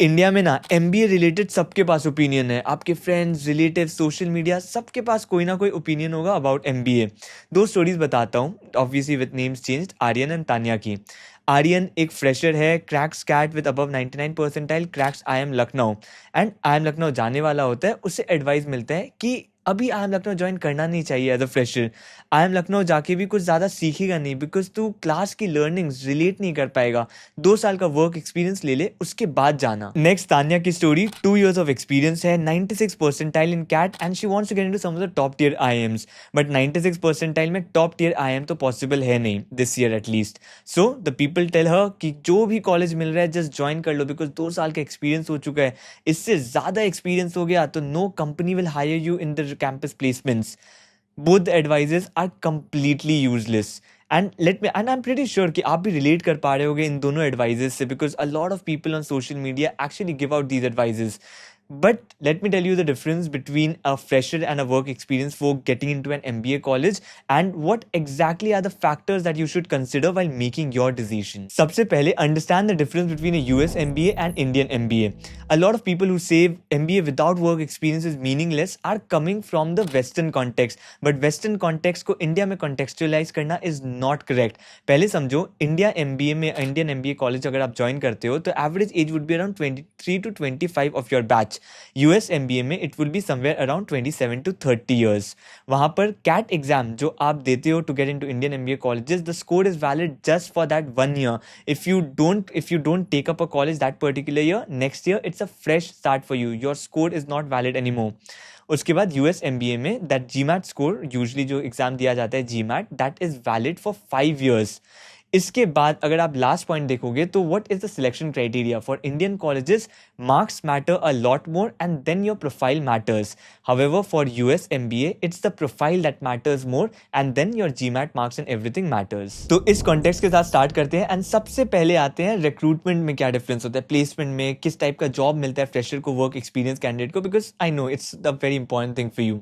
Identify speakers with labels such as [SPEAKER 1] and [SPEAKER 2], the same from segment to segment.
[SPEAKER 1] India में ना MBA related सबके पास ओपिनियन है। आपके फ्रेंड्स, रिलेटिव्स, सोशल मीडिया सबके पास कोई ना कोई ओपिनियन होगा अबाउट एमबीए। दो स्टोरीज बताता हूँ, obviously with names changed, Aryan and Tanya की। आर्यन एक फ्रेशर है, cracks CAT with above 99 percentile, cracks IIM Lucknow. And IIM Lucknow जाने वाला होता है, उससे एडवाइस मिलता है कि अभी आई एम लखनऊ ज्वाइन करना नहीं चाहिए as a fresher. IIM Lucknow जाके भी कुछ ज़्यादा सीखेगा नहीं, बिकॉज तू क्लास की लर्निंग्स रिलेट नहीं कर पाएगा। 2 साल का वर्क एक्सपीरियंस ले ले, उसके बाद जाना। नेक्स्ट तान्या की स्टोरी, 2 years ऑफ एक्सपीरियंस है, 96 percentile in CAT and she wants to get into some of the top tier IIMs. But 96 percentile में टॉप टियर आईएम तो पॉसिबल है नहीं this year at least. So the people tell her कि जो भी college मिल रहा है जस्ट ज्वाइन कर लो, बिकॉज 2 साल का एक्सपीरियंस हो चुका है। इससे ज़्यादा एक्सपीरियंस हो गया तो no company will hire you in the campus placements. Both the advices are completely useless. And I'm pretty sure कि आप भी relate कर पा रहे होगे इन दोनों advices से, because a lot of people on social media actually give out these advices. But let me tell you the difference between a fresher and a work experience for getting into an MBA college, and what exactly are the factors that you should consider while making your decision. सबसे पहले understand the difference between a US MBA and Indian MBA. A lot of people who say MBA without work experience is meaningless are coming from the Western context, but Western context को India में contextualize करना is not correct. पहले समझो, Indian MBA college अगर आप join करते हो तो average age would be around 23 to 25 of your batch. US MBA में it will be somewhere around 27 to 30 years. वहाँ पर कैट एग्जाम जो आप देते हो to get into Indian MBA colleges, the score is valid just for that 1 year. If you don't take up a college that particular year, next year it's a fresh start for you. Your score is not valid anymore. उसके बाद US MBA में that GMAT score, usually जो exam दिया जाता है GMAT, that is valid for 5 years. इसके बाद अगर आप लास्ट पॉइंट देखोगे तो what is the selection criteria for Indian colleges? Marks matter a lot more and then your profile matters. However for US MBA it's the profile that matters more and then your GMAT marks and everything matters. तो इस context के साथ start करते हैं and सबसे पहले आते हैं रिक्रूटमेंट में क्या डिफरेंस होता है, प्लेसमेंट में किस टाइप का जॉब मिलता है फ्रेशर को, वर्क एक्सपीरियंस कैंडिडेट को, because I know it's the very important thing for you.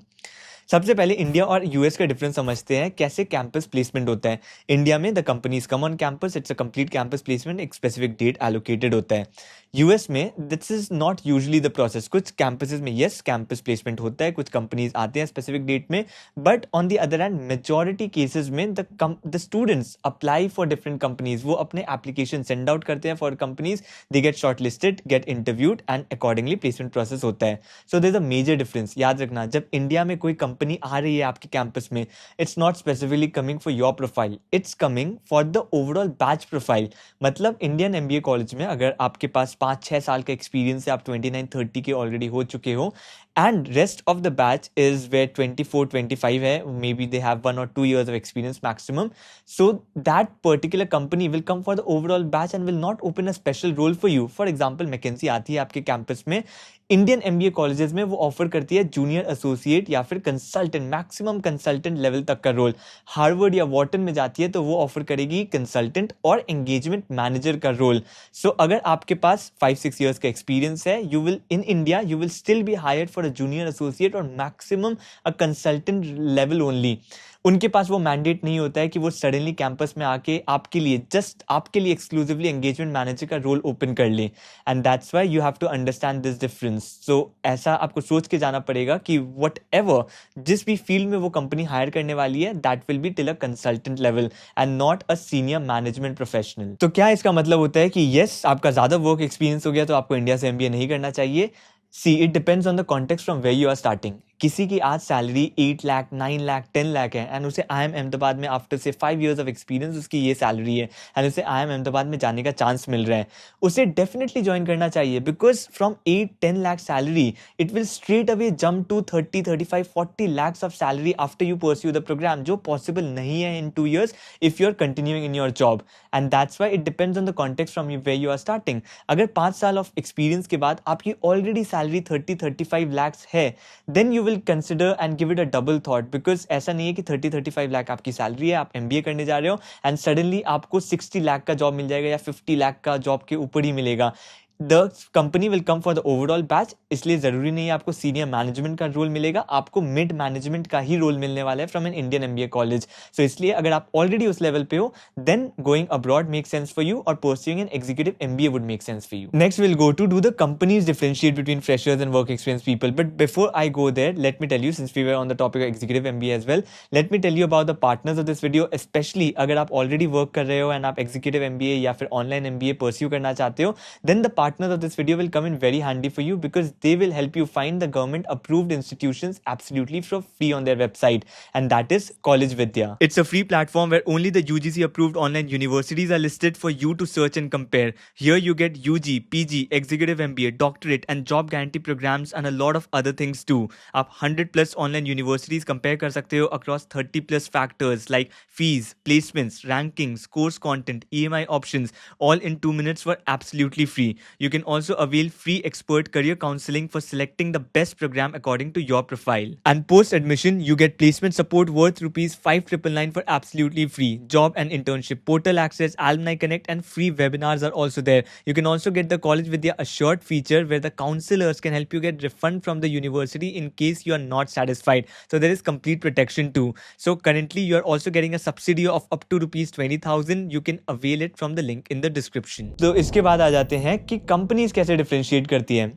[SPEAKER 1] सबसे पहले इंडिया और यूएस का डिफरेंस समझते हैं, कैसे कैंपस प्लेसमेंट होता है. इंडिया में the companies come on campus, it's a complete campus placement, एक स्पेसिफिक डेट एलोकेटेड होता है. यूएस में this is not usually the process. कुछ कैंपसेस में यस कैंपस प्लेसमेंट होता है, कुछ कंपनीज आते हैं स्पेसिफिक डेट में, but on the other hand majority cases में the students apply for different companies. वो अपने एप्लीकेशन सेंड आउट करते हैं for companies, they get short listed, gate interviewed and accordingly placement process होता है. So there is a major difference. याद रखना, जब इंडिया में कोई कंपनी आ रही है आपके कैंपस में, it's not specifically coming for your profile, it's coming for the overall batch profile. मतलब इंडियन एमबीए कॉलेज में अगर आपके पास 5-6 साल का एक्सपीरियंस है, आप 29-30 के ऑलरेडी हो चुके हो, and rest of the batch is where 24-25 hai, maybe they have 1 or 2 years of experience maximum. So that particular company will come for the overall batch and will not open a special role for you. For example, McKinsey आती है आपके campus में, Indian MBA colleges में वो offer करती है junior associate या फिर कंसल्टेंट, मैक्सिमम कंसल्टेंट लेवल तक का रोल. हार्वर्ड या वॉटन में जाती है तो वो ऑफर करेगी कंसल्टेंट और एंगेजमेंट मैनेजर का रोल. सो अगर आपके पास 5-6 years का एक्सपीरियंस है, you will in India you will still be hired for junior associate और maximum a consultant level only. उनके पास वो मैंडेट नहीं होता है कि वो सडनली कैंपस में आके आपके लिए एक्सक्लूसिवली एंगेजमेंट मैनेजर का रोल ओपन कर ले. And that's why you have to understand this difference. So ऐसा आपको सोच के जाना पड़ेगा कि वट एवर जिस भी फील्ड में वो कंपनी हायर करने वाली है, that will be till a consultant level and not a senior management professional. तो क्या इसका मतलब होता है कि यस आपका ज्यादा वर्क एक्सपीरियंस हो गया तो आपको इंडिया से एमबीए नहीं करना चाहिए? See, it depends on the context from where you are starting. किसी की आज सैलरी 8 लाख, 9 लाख, 10 लाख है एंड उसे आई एम अहमदाबाद में आफ्टर से 5 years ऑफ एक्सपीरियंस उसकी ये सैलरी है एंड उसे आई एम अहमदाबाद में जाने का चांस मिल रहा है, उसे डेफिनेटली ज्वाइन करना चाहिए. Because from 8-10 lakh salary it will straight away jump to 30-35-40 lakhs of salary after you pursue the program, जो पॉसिबल नहीं है in 2 years if you are continuing in your job. And that's why it depends on the context from you where you are starting. अगर 5 साल of experience के बाद आपकी already salary 30-35 lakhs है, then you will consider and give it a double thought. Because ऐसा नहीं है कि 30-35 लाख आपकी सैलरी है, आप एमबीए करने जा रहे हो एंड सडनली आपको 60 लाख का जॉब मिल जाएगा या 50 लाख का जॉब के ऊपर ही मिलेगा. The company will come for the overall batch, इसलिए ज़रूरी नहीं है आपको सीनियर मैनेजमेंट का रोल मिलेगा, आपको मिड मैनेजमेंट का ही रोल मिलने वाला है from an Indian MBA college. So इसलिए अगर आप ऑलरेडी उस लेवल पे हो, then going abroad make sense for you और pursuing an executive MBA would make sense for you. Next will go to do the companies differentiate between freshers and work experience people, but before I go there, let me tell you, since we were on the topic of executive MBA as well, let me tell you about the partners of this video, especially अगर आप already work कर रहे हो and आप executive MBA या फिर online MBA pursue करना चाहते हो, then the partners of this video will come in very handy for you because they will help you find the government approved institutions absolutely for free on their website, and that is College Vidya. It's a free platform where only the UGC approved online universities are listed for you to search and compare. Here you get UG, PG, executive MBA, doctorate and job guarantee programs and a lot of other things too. आप 100 plus online universities compare कर सकते हो across 30 plus factors like fees, placements, rankings, course content, EMI options, all in 2 minutes for absolutely free. You can also avail free expert career counseling for selecting the best program according to your profile. And post admission, you get placement support worth rupees 5,999 for absolutely free. Job and internship, portal access, alumni connect, and free webinars are also there. You can also get the College Vidya Assured feature where the counselors can help you get refund from the university in case you are not satisfied. So there is complete protection too. So currently you are also getting a subsidy of up to rupees 20,000. You can avail it from the link in the description. तो इसके बाद आ जाते हैं कि companies कैसे differentiate करती हैं।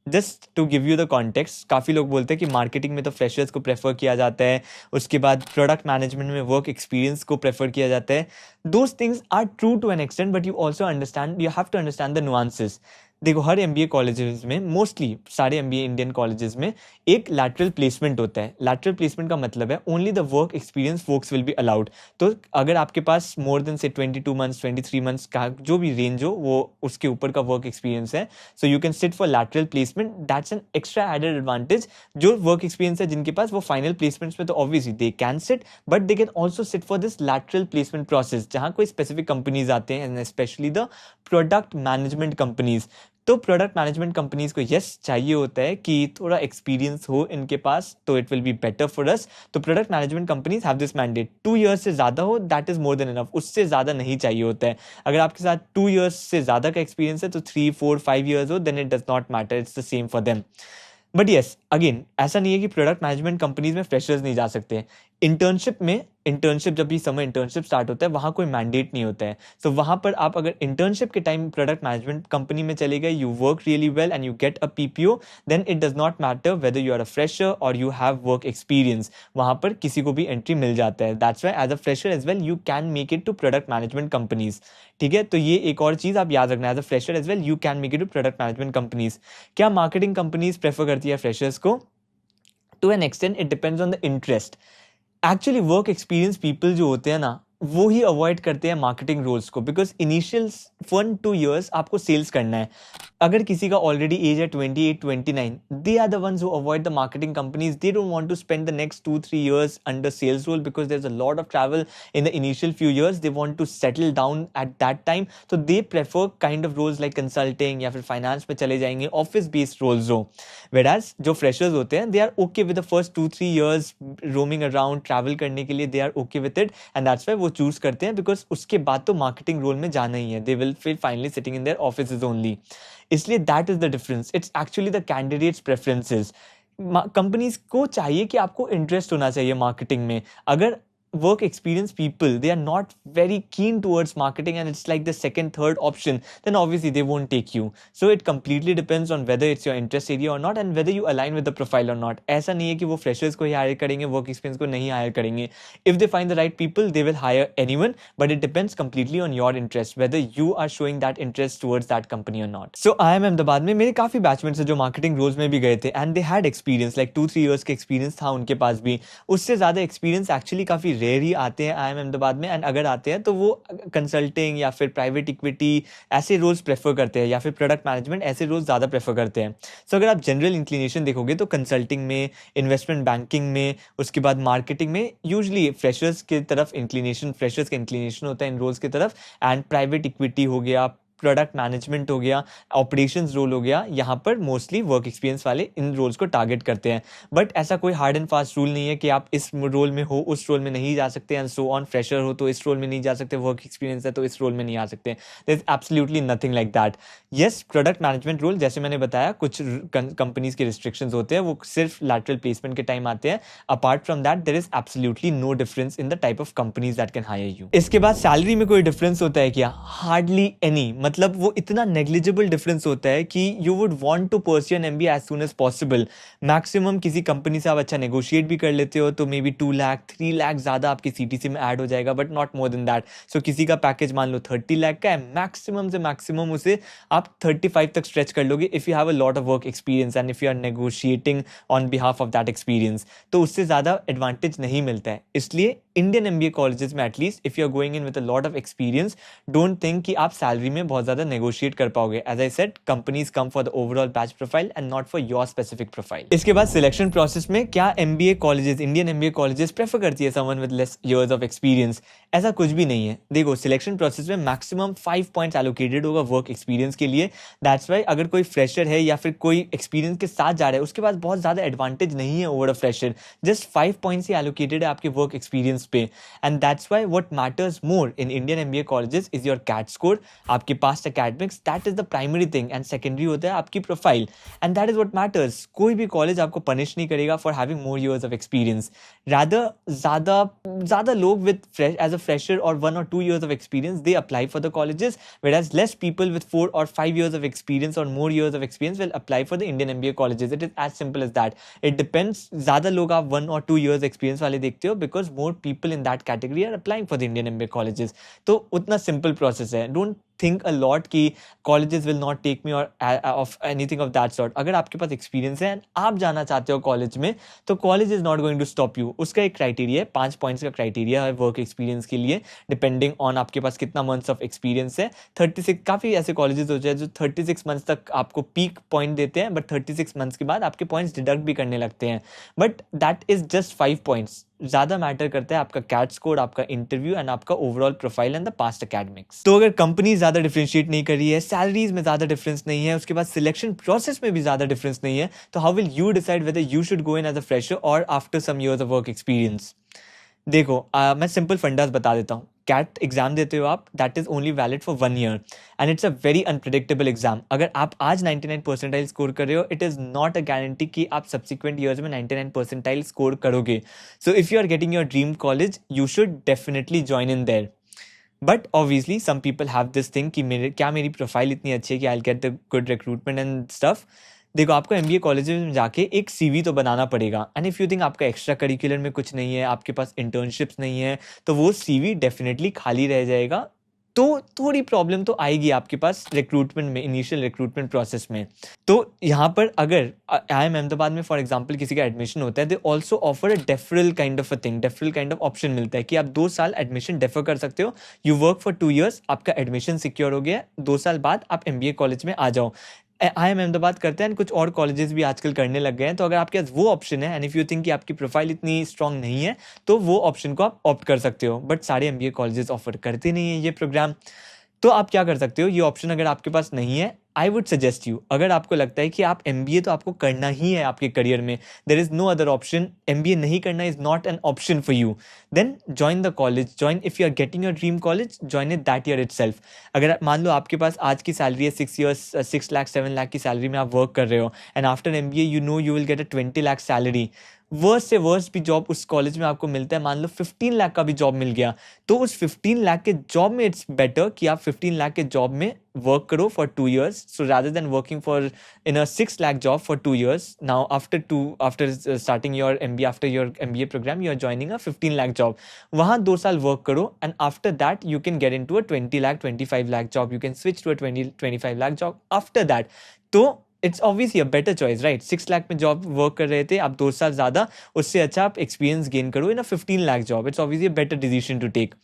[SPEAKER 1] Just to give you the context, काफ़ी लोग बोलते हैं कि मार्केटिंग में तो फ्रेशर्स को प्रेफर किया जाता है, उसके बाद प्रोडक्ट मैनेजमेंट में वर्क एक्सपीरियंस को प्रेफर किया जाता है। Those things are true to an extent, but you also understand, you have to understand the nuances. देखो, हर MBA कॉलेजेस में, मोस्टली सारे MBA इंडियन कॉलेजेस में एक लैटरल प्लेसमेंट होता है। लैटरल प्लेसमेंट का मतलब है only the work experience folks will be allowed. तो अगर आपके पास मोर देन से 22 मंथ्स 23 मंथ्स का जो भी रेंज हो, वो उसके ऊपर का वर्क एक्सपीरियंस है, so you can sit for lateral placement. That's an extra added advantage. जो वर्क एक्सपीरियंस है जिनके पास, वो फाइनल प्लेसमेंट्स में तो obviously they can sit, but they can also sit for this lateral placement process, जहाँ कोई स्पेसिफिक कंपनीज आते हैं, and specially the product management companies. तो प्रोडक्ट मैनेजमेंट कंपनीज को यस चाहिए होता है कि थोड़ा एक्सपीरियंस हो इनके पास, तो it will be better for us. तो product management companies have this mandate, 2 years से ज़्यादा हो, that is more than enough, उससे ज़्यादा नहीं चाहिए होता है। अगर आपके साथ 2 years से ज़्यादा का एक्सपीरियंस है, तो 3, 4, 5 years हो, then it does not matter, it's the same for them. But yes, again ऐसा नहीं है कि प्रोडक्ट मैनेजमेंट कंपनीज में फ्रेशर्स नहीं जा सकते। इंटर्नशिप जब भी समर इंटर्नशिप स्टार्ट होता है, वहाँ कोई मैंडेट नहीं होता है। सो वहाँ पर आप अगर इंटर्नशिप के टाइम प्रोडक्ट मैनेजमेंट कंपनी में चले गए, you work really well and you get a PPO, then it does not matter whether you are a fresher और यू हैव वर्क एक्सपीरियंस, वहाँ पर किसी को भी एंट्री मिल जाता है। That's why as a fresher as well you can make it to product management companies. ठीक है, तो ये एक और चीज़ आप याद रखना, as a fresher as well you can make it to product management companies. क्या मार्केटिंग कंपनीज प्रेफर करती है फ्रेशर्स को? To an extent it depends on the interest. Actually work experience people जो होते हैं ना, वो ही अवॉइड करते हैं मार्केटिंग रोल्स को, बिकॉज इनिशियल 1-2 years आपको सेल्स करना है। अगर किसी का ऑलरेडी एज है 28-29, they are the ones who avoid the marketing companies. They don't want to spend the next 2-3 years under sales role because there is a lot of travel in the initial few years। They want to settle down at that time, तो they prefer kind of roles like consulting या फिर finance में चले जाएंगे, office based roles हो। वेराज जो freshers होते हैं, they are okay with the first 2-3 years roaming around, travel करने के लिए they are okay with it, and that's why वो चूज करते हैं, बिकॉज उसके बाद तो मार्केटिंग रोल में जाना ही है। They will feel finally sitting in their offices only. इसलिए that is the difference, it's actually the candidates preferences. Companies को चाहिए कि आपको इंटरेस्ट होना चाहिए मार्केटिंग में। अगर work experienced people, they are not very keen towards marketing and it's like the second, third option, then obviously they won't take you. So it completely depends on whether it's your interest area or not and whether you align with the profile or not. ऐसा नहीं है कि वो freshers को ही hire करेंगे, work experience को नहीं hire करेंगे. If they find the right people, they will hire anyone, but it depends completely on your interest, whether you are showing that interest towards that company or not. So IIM Ahmedabad में मेरे काफ़ी batchmates हैं जो marketing roles में भी गए थे and they had experience, like 2-3 years का experience था उनके पास भी। उससे ज़्यादा experience actually काफ़ी रेयर ही आते हैं IIM अहमदाबाद में, एंड अगर आते हैं तो वो कंसल्टिंग या फिर प्राइवेट इक्विटी ऐसे रोल्स प्रेफर करते हैं, या फिर प्रोडक्ट मैनेजमेंट ऐसे रोल्स ज़्यादा प्रेफर करते हैं। सो अगर आप जनरल इंक्लिनेशन देखोगे तो कंसल्टिंग में, इन्वेस्टमेंट बैंकिंग में, उसके बाद मार्केटिंग में यूजली फ्रेशर्स के तरफ इंक्लिनेशन, फ्रेशर्स का इंक्लिनेशन होता है इन रोल्स की तरफ, एंड प्राइवेट इक्विटी हो गया, प्रोडक्ट मैनेजमेंट हो गया, ऑपरेशंस रोल हो गया, यहाँ पर मोस्टली वर्क एक्सपीरियंस वाले इन रोल्स को टारगेट करते हैं। बट ऐसा कोई हार्ड एंड फास्ट रूल नहीं है कि आप इस रोल में हो उस रोल में नहीं जा सकते, एंड सो ऑन। फ्रेशर हो तो इस रोल में नहीं जा सकते, वर्क एक्सपीरियंस है तो इस रोल में नहीं आ सकते। There is absolutely nothing like that. Yes, product management role जैसे मैंने बताया कुछ कंपनीज के रिस्ट्रिक्शंस होते हैं, वो सिर्फ लैटरल प्लेसमेंट के टाइम आते हैं। Apart from that there is absolutely no difference in the type of companies that can hire you. इसके बाद सैलरी में कोई डिफरेंस होता है क्या? Hardly any. मतलब वो इतना नेग्लिजिबल डिफरेंस होता है कि you would want to pursue an MBA as soon as possible. Maximum किसी कंपनी से आप अच्छा नेगोशिएट भी कर लेते हो तो मे बी 2 लाख 3 लाख ज़्यादा आपकी सीटीसी में ऐड हो जाएगा, but not more than that. So किसी का पैकेज मान लो 30 लाख का है, मैक्सिमम से मैक्सिमम उसे आप 35 तक स्ट्रेच कर लोगे if you have a lot of work experience and if you are negotiating on behalf of that experience. तो उससे ज़्यादा एडवांटेज नहीं मिलता है। इसलिए इंडियन एमबीए कॉलेजेस में at least if you are going in with a lot of experience, don't think कि आप सैलरी में बहुत ज़्यादा नेगोशिएट कर पाओगे। As I said, companies come for the overall batch profile and not for your specific profile. इसके बाद selection process में क्या MBA colleges, Indian MBA colleges prefer करती है someone with less years of experience? ऐसा कुछ भी नहीं है। देखो, सिलेक्शन प्रोसेस में मैक्सिमम 5 पॉइंट्स एलोकेटेड होगा वर्क एक्सपीरियंस के लिए। दैट्स वाई अगर कोई फ्रेशर है या फिर कोई एक्सपीरियंस के साथ जा रहा है, उसके पास बहुत ज़्यादा एडवांटेज नहीं है over a fresher. Just 5 points ही एलोकेटेड है आपके वर्क एक्सपीरियंस पे। And that's why what matters more in Indian MBA colleges is your CAT score, आपके past academics. That is the primary thing, and secondary होता है आपकी profile, and that is what matters. कोई भी college आपको punish नहीं करेगा for having more years of experience. Rather ज़्यादा लोग with fresh as a fresher और 1 or 2 years of experience, they apply for the colleges, whereas less people with 4 or 5 years of experience or more years of experience will apply for the Indian MBA colleges. It is as simple as that. It depends. ज़्यादा लोग आप 1 or 2 years experience वाले देखते हो because more people in that category are applying for the Indian MBA colleges. तो उतना simple process है. Don't think a lot कि colleges will not take me or of anything of that sort. अगर आपके पास experience है and आप जाना चाहते हो college में, तो college is not going to stop you. उसका एक criteria है, 5 points का criteria है work experience के लिए, depending on आपके पास कितना months of experience है। 36 काफ़ी ऐसे colleges हो जाए जो 36 months तक आपको peak point देते हैं, but 36 months के बाद आपके points deduct भी करने लगते हैं। But that is just 5 points. ज़्यादा मैटर करता है आपका कैट स्कोर, आपका इंटरव्यू एंड आपका overall profile and the past academics. तो अगर कंपनी ज़्यादा डिफरेंशिएट नहीं कर रही है, सैलरीज में ज़्यादा डिफरेंस नहीं है, उसके बाद सिलेक्शन प्रोसेस में भी ज़्यादा डिफरेंस नहीं है, तो how will you decide whether you should go in as a fresher और after some years of work experience? देखो, मैं सिंपल फंडास बता देता हूँ। कैट एग्जाम देते हो आप, that is only valid for 1 year and it's a very unpredictable exam. अगर आप आज 99 परसेंटाइल स्कोर कर रहे हो, it is not a guarantee कि आप सब्सिक्वेंट ईयर्स में 99 परसेंटाइल स्कोर करोगे। So if you are getting your dream college, you should definitely join in there. But obviously some people have this thing कि मेरी profile इतनी अच्छी है कि I will get the good recruitment and stuff. देखो, आपको MBA colleges में जाके एक सीवी तो बनाना पड़ेगा, एंड इफ़ यू थिंक आपका एक्स्ट्रा करिकुलर में कुछ नहीं है, आपके पास इंटर्नशिप्स नहीं है, तो वो सीवी डेफिनेटली खाली रह जाएगा। तो थोड़ी प्रॉब्लम तो आएगी आपके पास रिक्रूटमेंट में, इनिशियल रिक्रूटमेंट प्रोसेस में। तो यहाँ पर अगर IIM अहमदाबाद में फॉर एग्जांपल किसी का एडमिशन होता है, they also offer a deferral kind of a thing, deferral kind of option मिलता है कि आप 2 साल एडमिशन डेफर कर सकते हो। यू वर्क फॉर 2 years, आपका एडमिशन सिक्योर हो गया, 2 साल बाद आप एमबीए कॉलेज में आ जाओ। IIM अहमदाबाद करते हैं एंड कुछ और कॉलेजेस भी आजकल करने लग गए हैं। तो अगर आपके पास वो ऑप्शन है एंड इफ़ यू थिंक कि आपकी प्रोफाइल इतनी स्ट्रांग नहीं है, तो वो ऑप्शन को आप ऑप्ट कर सकते हो। बट सारे एमबीए कॉलेजेस ऑफर करते नहीं है ये प्रोग्राम। तो आप क्या कर सकते हो, ये ऑप्शन अगर आपके पास नहीं है, आई वुड सजेस्ट यू, अगर आपको लगता है कि आप एमबीए तो आपको करना ही है आपके करियर में, there is no other option, MBA नहीं करना is not an option for you, then join the college. Join if you are getting your dream college, join it that year itself. अगर मान लो आपके पास आज की सैलरी है 6 years 6 lakh 7 lakh की salary में आप वर्क कर रहे हो, and after MBA you know you will get a 20 lakh salary, worst से वर्स्ट भी जॉब उस कॉलेज में आपको मिलता है, मान लो 15 लाख का भी जॉब मिल गया, तो उस 15 लाख के जॉब में इट्स बेटर कि आप 15 लाख के जॉब में वर्क करो for 2 years, so rather than working for in a 6 lakh job for 2 years. Now after starting your MBA, after your MBA program, you are joining a 15 lakh job, वहाँ 2 साल work करो and after that you can get into a 20 lakh 25 lakh job, you can switch to a 25 lakh job after that. तो it's obviously a better choice, right? 6 lakh में job work कर रहे थे आप 2 साल ज़्यादा, उससे अच्छा आप एक्सपीरियंस गेन करो in a 15 lakh job. It's obviously a better decision to take.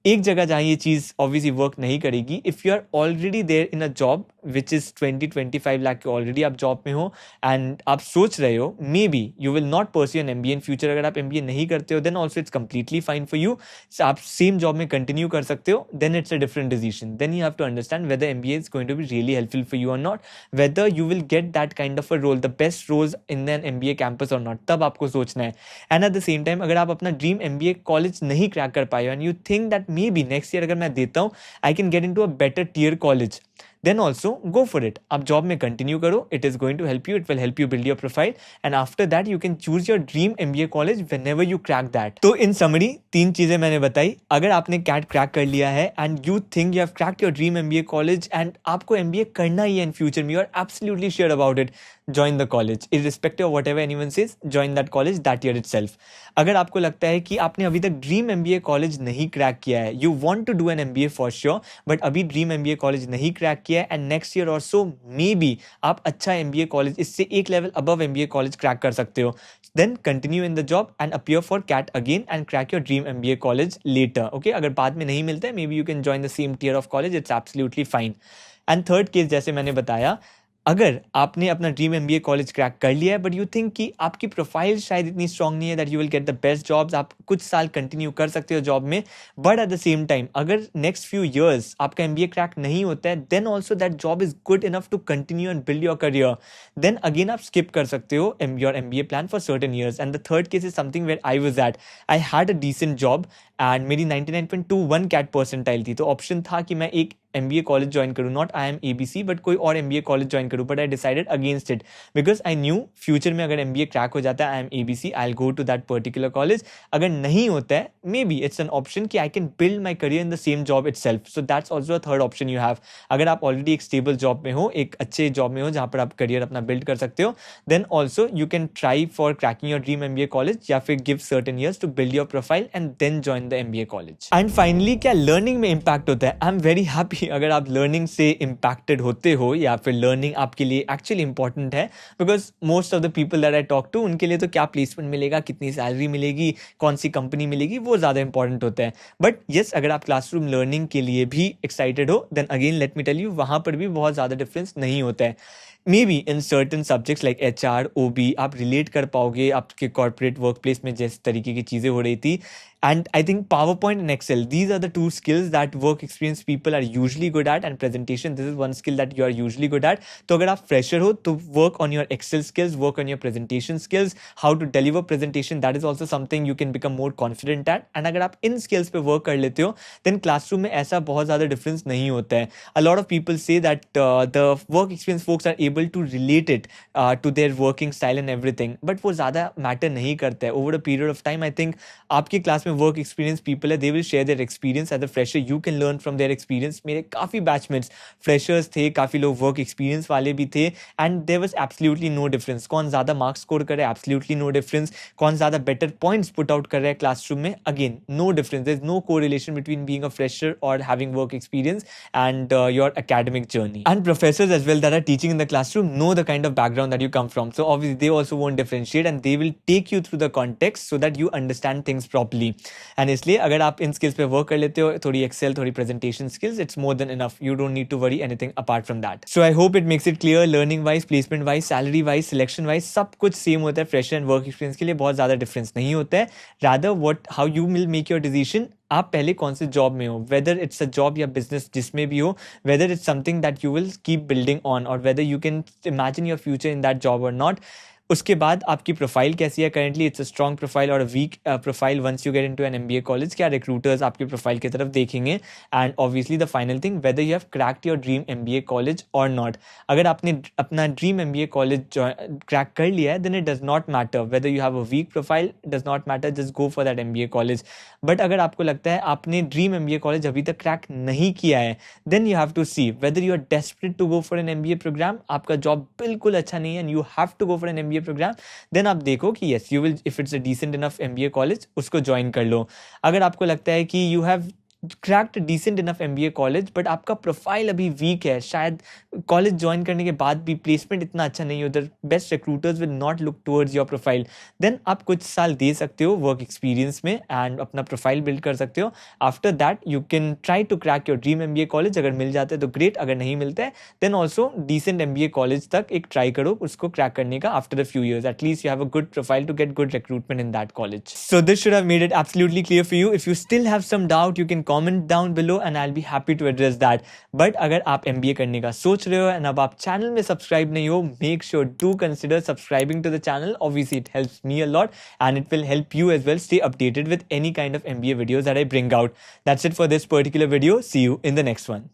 [SPEAKER 1] एक जगह जहाँ ये चीज़ ऑब्वियसली वर्क नहीं करेगी, if you are already there in a job which is 20-25 lakh के ऑलरेडी आप जॉब में हो एंड आप सोच रहे हो maybe you will not pursue an MBA in future, अगर आप MBA नहीं करते हो then also it's completely fine for you, आप सेम जॉब में कंटिन्यू कर सकते हो, then it's a different decision, then you have to understand whether MBA is going to be really helpful for you और not, whether you will get that kind of a role, the best roles in an MBA campus और नॉट, तब आपको सोचना है। And at the same time अगर आप अपना ड्रीम MBA कॉलेज नहीं क्रैक कर पाए and you think that maybe next year अगर मैं देता हूँ I can get into a better tier college, then also go for it. आप जॉब में कंटिन्यू करो, it is going to help you, it will help you build your profile and after that you can choose your dream MBA college whenever you crack that. तो in summary 3 चीजें मैंने बताई, अगर आपने CAT crack कर लिया है and you think you have cracked your dream MBA college and आपको MBA करना ही है in future में, you are absolutely sure about it, join the college irrespective of whatever anyone says, join that college that year itself. अगर आपको लगता है कि आपने अभी तक ड्रीम MBA कॉलेज नहीं क्रैक किया है, you want to do an MBA for sure but अभी ड्रीम MBA कॉलेज नहीं क्रैक किया है एंड नेक्स्ट ईयर और सो मे बी आप अच्छा MBA कॉलेज, इससे एक level above MBA college crack कर सकते हो, then continue in the job and appear for CAT again and crack your dream MBA college later. Okay, अगर बाद में नहीं मिलता है maybe you can join the same tier of college, it's absolutely fine. And third case जैसे मैंने बताया, अगर आपने अपना ड्रीम MBA कॉलेज क्रैक कर लिया है बट यू थिंक कि आपकी प्रोफाइल शायद इतनी स्ट्रांग नहीं है that you will get the best jobs, आप कुछ साल कंटिन्यू कर सकते हो जॉब में but at the same time अगर नेक्स्ट फ्यू ईयर्स आपका MBA क्रैक नहीं होता है then also that job is good enough to continue and build your career, then again आप स्किप कर सकते हो your MBA plan for certain years. And the third case is something where I was at, I had a decent job and मेरी 99.21 CAT percentile थी, तो option था कि मैं एक MBA कॉलेज ज्वाइन करूँ, नॉट IIM ABC बट कोई और MBA कॉलेज ज्वाइन करूँ, but I decided against it because I knew future में अगर MBA क्रैक हो जाता है IIM ABC I will go to that particular college, अगर नहीं होता है maybe it's an option कि I can build my career in the same job itself, so that's also a third option you have. अगर आप already एक stable job में हो, एक अच्छे जॉब में हो जहाँ पर आप करियर अपना बिल्ड कर सकते हो, then also you can try for cracking your dream MBA college या फिर give certain years to build your profile and then join the MBA college. And finally क्या लर्निंग में इम्पैक्ट होता है? आई एम वेरी हैप्पी अगर आप learning से impacted होते हो या फिर लर्निंग आपके लिए एक्चुअली इंपॉर्टेंट है, because most of the people that I talk to उनके लिए तो क्या प्लेसमेंट मिलेगा, कितनी सैलरी मिलेगी, कौन सी कंपनी मिलेगी, वो ज़्यादा इंपॉर्टेंट होता है. बट येस अगर आप क्लासरूम लर्निंग के लिए भी एक्साइटेड हो then again let me tell you वहाँ पर भी बहुत ज़्यादा डिफरेंस नहीं होता है. Maybe in certain subjects like HR OB आप रिलेट कर पाओगे आपके कॉर्पोरेट वर्क प्लेस में जिस तरीके की चीज़ें हो रही थी. And I think PowerPoint and Excel, these are the two skills that work experienced people are usually good at, and presentation, this is one skill that you are usually good at. तो अगर आप fresher हो तो work on your Excel skills, work on your presentation skills, how to deliver presentation, that is also something you can become more confident at. And अगर आप इन skills पे work कर लेते हो then classroom में ऐसा बहुत ज़्यादा difference नहीं होता है. A lot of people say that the work experience folks are able to relate it to their working style and everything, but वो ज़्यादा matter नहीं करता है. Over a period of time I think आपकी class में work experience people है, they will share their experience as a fresher, you can learn from their experience. मेरे काफ़ी बैचमेट्स फ्रेशर्स थे, काफ़ी लोग वर्क एक्सपीरियंस वाले भी थे and there was absolutely no difference. कौन ज़्यादा मार्क्स स्कोर करे, एब्सोल्युटली नो डिफरेंस. कौन ज़्यादा बेटर पॉइंट्स पुट आउट कर रहा है क्लासरूम में, again no difference. There is no correlation between being a fresher और having work experience and your academic journey. And professors as well that are teaching in the classroom know the kind of background that you come from, so obviously they also won't differentiate and they will take you through the context so that you understand things properly. And इसलिए अगर आप इन skills पे work कर लेते हो, थोड़ी Excel, थोड़ी presentation skills, it's more than enough. You don't need to worry anything apart from that. So I hope it makes it clear, learning wise, placement wise, salary wise, selection wise, सब कुछ same होता है. fresher and work experience के लिए बहुत ज़्यादा difference नहीं होता है. Rather how you will make your decision, आप पहले कौन से जॉब में हो, वेदर इट्स अ जॉब या बिजनेस जिसमें भी हो, whether it's something that you will keep building on और whether you can imagine your future in that job और नॉट. उसके बाद आपकी प्रोफाइल कैसी है, currently it's a strong profile और a weak profile once you get into an MBA college, क्या recruiters आपकी प्रोफाइल की तरफ देखेंगे. And obviously the final thing, whether you have cracked your dream MBA college और not. अगर आपने अपना ड्रीम MBA कॉलेज क्रैक कर लिया है then it does not matter whether you have a weak profile, does not matter, just go for that MBA college. But अगर आपको लगता है आपने ड्रीम MBA कॉलेज अभी तक क्रैक नहीं किया है then you have to see whether you are desperate to go for an MBA program, आपका जॉब बिल्कुल अच्छा नहीं है and you have to go for an MBA program, then आप देखो कि yes you will, if it's a decent enough MBA college उसको join कर लो. अगर आपको लगता है कि you have cracked decent enough MBA college but आपका प्रोफाइल अभी वीक है, शायद कॉलेज ज्वाइन करने के बाद भी प्लेसमेंट इतना अच्छा नहीं है उधर, best recruiters will not look towards your profile, then आप कुछ साल दे सकते हो वर्क एक्सपीरियंस में एंड अपना प्रोफाइल बिल्ड कर सकते हो. After that you can try to crack your dream MBA college. अगर मिल जाता है तो ग्रेट, अगर नहीं मिलता है then also decent MBA college तक एक ट्राई करो उसको क्रैक करने का. After a few years at least you have a good profile to get good recruitment in that college. So this should have made it absolutely clear for you. If you still have some doubt you can comment down below and I'll be happy to address that. But अगर आप MBA करने का सोच रहे हो and अब आप channel में सब्सक्राइब नहीं हो, make sure to consider subscribing to the channel. Obviously it helps me a lot and it will help you as well stay updated with any kind of MBA videos that I bring out. That's it for this particular video. See you in the next one.